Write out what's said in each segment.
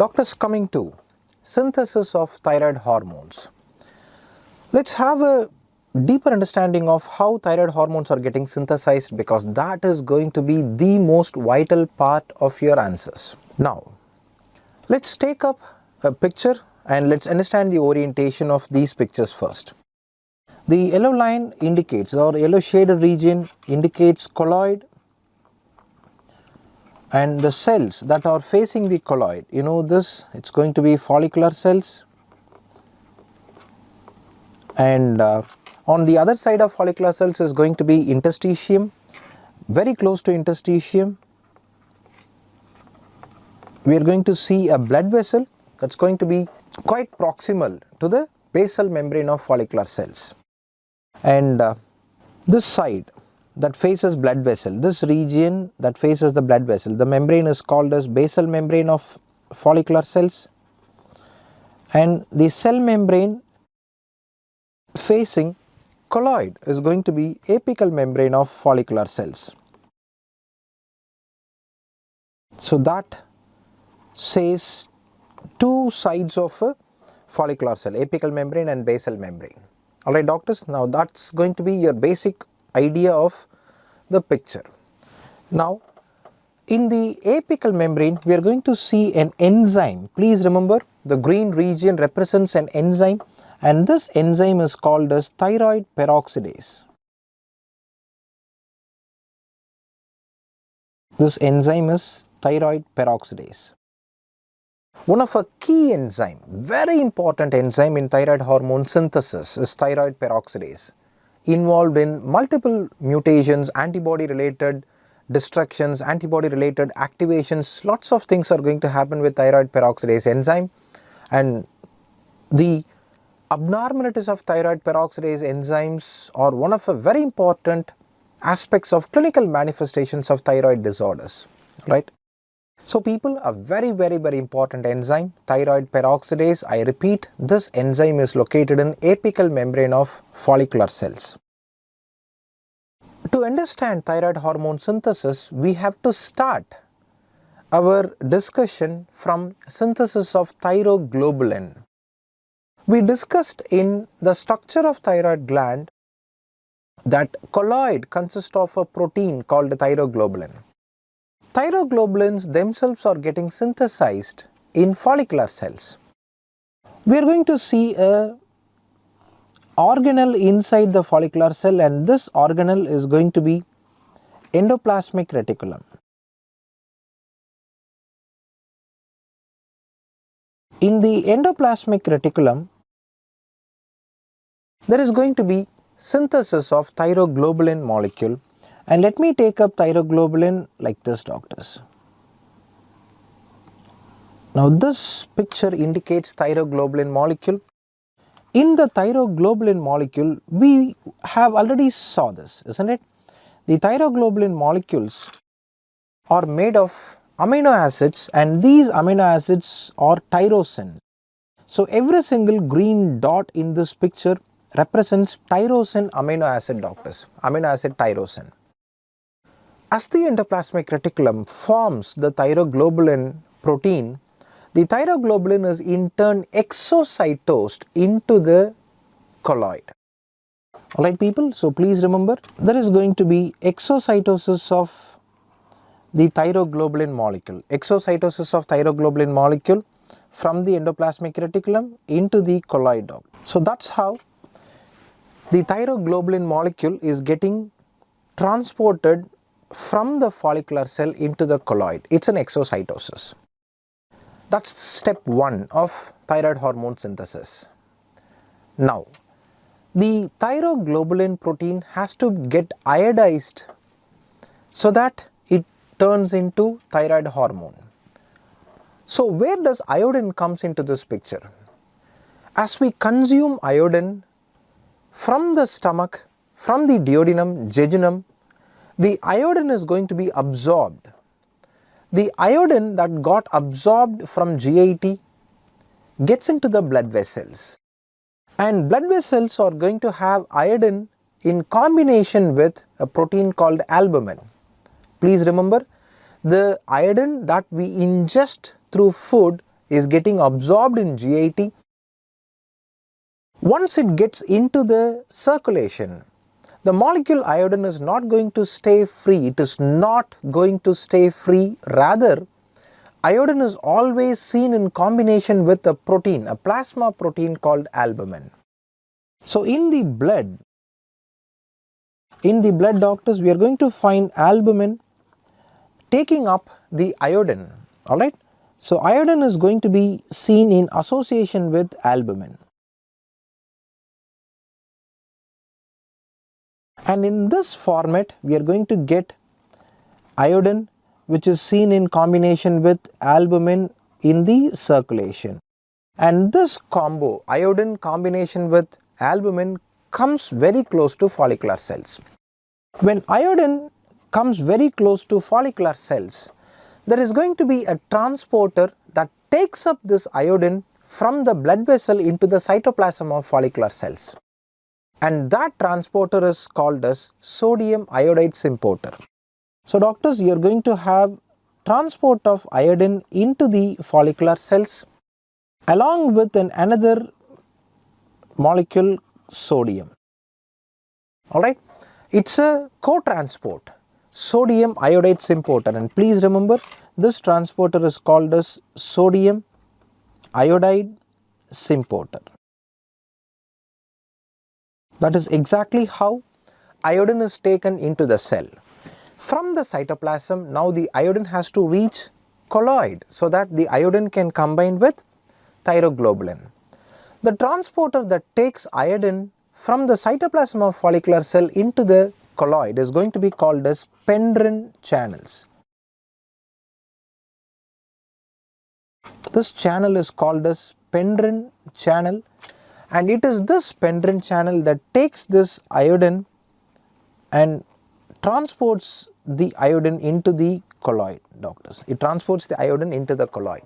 Doctors, coming to synthesis of thyroid hormones. Let's have a deeper understanding of how thyroid hormones are getting synthesized, because that is going to be the most vital part of your answers. Now, let's take up a picture and let's understand the orientation of these pictures first. The yellow line indicates, or yellow shaded region indicates colloid, and the cells that are facing the colloid, you know this, it's going to be follicular cells, and on the other side of follicular cells is going to be interstitium. Very close to interstitium we are going to see a blood vessel that's going to be quite proximal to the basal membrane of follicular cells, and this side that faces blood vessel, this region that faces the blood vessel, the membrane is called as basal membrane of follicular cells, and the cell membrane facing colloid is going to be apical membrane of follicular cells. So that says two sides of a follicular cell, apical membrane and basal membrane. Alright doctors, now that's going to be your basic idea of the picture. Now in the apical membrane we are going to see an enzyme. Please remember, the green region represents an enzyme, and this enzyme is called as thyroid peroxidase. This enzyme is thyroid peroxidase. One of a key enzyme, very important enzyme in thyroid hormone synthesis is thyroid peroxidase, involved in multiple mutations, antibody related destructions, antibody related activations. Lots of things are going to happen with thyroid peroxidase enzyme, and the abnormalities of thyroid peroxidase enzymes are one of the very important aspects of clinical manifestations of thyroid disorders, right? So people, a very important enzyme, thyroid peroxidase. I repeat, this enzyme is located in apical membrane of follicular cells. To understand thyroid hormone synthesis, we have to start our discussion from synthesis of thyroglobulin. We discussed in the structure of thyroid gland that colloid consists of a protein called thyroglobulin. Thyroglobulins themselves are getting synthesized in follicular cells. We are going to see a organelle inside the follicular cell, and this organelle is going to be endoplasmic reticulum. In the endoplasmic reticulum, there is going to be synthesis of thyroglobulin molecule, and let me take up thyroglobulin like this, doctors. Now this picture indicates thyroglobulin molecule. In the thyroglobulin molecule, we have already saw this, isn't it? The thyroglobulin molecules are made of amino acids, and these amino acids are tyrosine. So every single green dot in this picture represents tyrosine amino acid, doctors, amino acid tyrosine. As the endoplasmic reticulum forms the thyroglobulin protein, the thyroglobulin is in turn exocytosed into the colloid. Alright people, so please remember, there is going to be exocytosis of the thyroglobulin molecule, exocytosis of thyroglobulin molecule from the endoplasmic reticulum into the colloid. So that's how the thyroglobulin molecule is getting transported from the follicular cell into the colloid. It's an exocytosis. That's step 1 of thyroid hormone synthesis. Now, the thyroglobulin protein has to get iodized so that it turns into thyroid hormone. So where does iodine comes into this picture? As we consume iodine from the stomach, from the duodenum, jejunum, the iodine is going to be absorbed. The iodine that got absorbed from GIT gets into the blood vessels, and blood vessels are going to have iodine in combination with a protein called albumin. Please remember, the iodine that we ingest through food is getting absorbed in GIT. Once it gets into the circulation, the molecule iodine is not going to stay free. It is not going to stay free. Rather, iodine is always seen in combination with a protein, a plasma protein called albumin. So in the blood doctors, we are going to find albumin taking up the iodine, alright. So iodine is going to be seen in association with albumin. And in this format, we are going to get iodine which is seen in combination with albumin in the circulation. And this combo, iodine combination with albumin, comes very close to follicular cells. When iodine comes very close to follicular cells, there is going to be a transporter that takes up this iodine from the blood vessel into the cytoplasm of follicular cells. And that transporter is called as sodium iodide symporter. So doctors, you are going to have transport of iodine into the follicular cells along with another molecule, sodium. Alright, it's a co-transport, sodium iodide symporter, and please remember this transporter is called as sodium iodide symporter. That is exactly how iodine is taken into the cell. From the cytoplasm, now the iodine has to reach colloid so that the iodine can combine with thyroglobulin. The transporter that takes iodine from the cytoplasm of follicular cell into the colloid is going to be called as pendrin channels. This channel is called as pendrin channel, and it is this pendrin channel that takes this iodine and transports the iodine into the colloid, doctors. It transports the iodine into the colloid.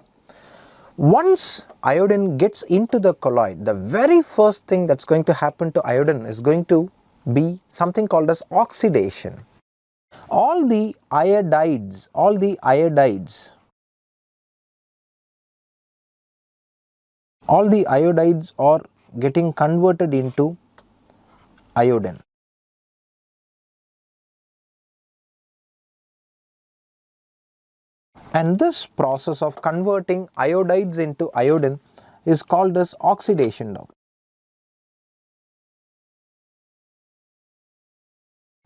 Once iodine gets into the colloid, the very first thing that's going to happen to iodine is going to be something called as oxidation. All the iodides are getting converted into iodine. And this process of converting iodides into iodine is called as oxidation.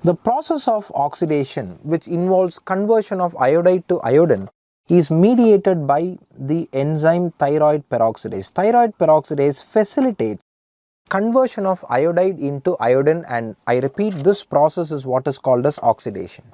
The process of oxidation, which involves conversion of iodide to iodine, is mediated by the enzyme thyroid peroxidase. Thyroid peroxidase facilitates conversion of iodide into iodine, and I repeat, this process is what is called as oxidation.